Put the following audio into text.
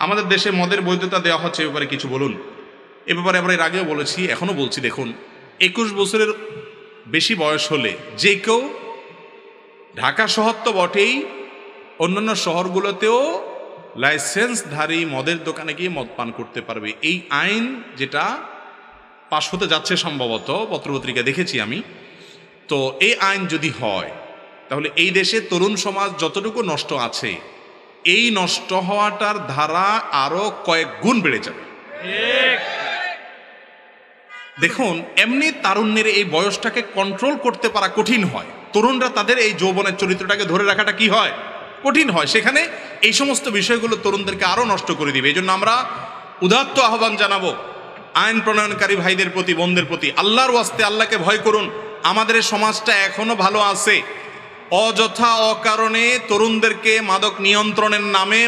আমাদের দেশে মদের বৈধতা দেওয়া হচ্ছে, এ ব্যাপারে কিছু বলুন। এ ব্যাপারে আমরা এর আগেও বলেছি, এখনও বলছি। দেখুন, 21 বছরের বেশি বয়স হলে যে কেউ, ঢাকা শহর তো বটেই, অন্যান্য শহরগুলোতেও লাইসেন্সধারী মদের দোকানে গিয়ে মদ পান করতে পারবে। এই আইন যেটা পাশ হতে যাচ্ছে সম্ভবত, পত্রপত্রিকা দেখেছি আমি, তো এই আইন যদি হয় তাহলে এই দেশে তরুণ সমাজ যতটুকু নষ্ট আছে, এই নষ্ট হওয়াটার ধারা আরো কয়েক গুণ বেড়ে যাবে। দেখুন, এমনি তারুণ্যের এই বয়সটাকে কন্ট্রোল করতে পারা কঠিন হয়। তরুণরা তাদের এই যৌবনের চরিত্রটাকে ধরে রাখাটা কি হয়, কঠিন হয়। সেখানে এই সমস্ত বিষয়গুলো তরুণদেরকে আরো নষ্ট করে দিবে। এই জন্য আমরা উদাত্ত আহ্বান জানাবো আইন প্রণয়নকারী ভাইদের প্রতি, বোনদের প্রতি, আল্লাহর ওয়াস্তে আল্লাহকে ভয় করুন। আমাদের এই সমাজটা এখনো ভালো আছে। অযথা অকারণে তরুণদেরকে মাদক নিয়ন্ত্রণের নামে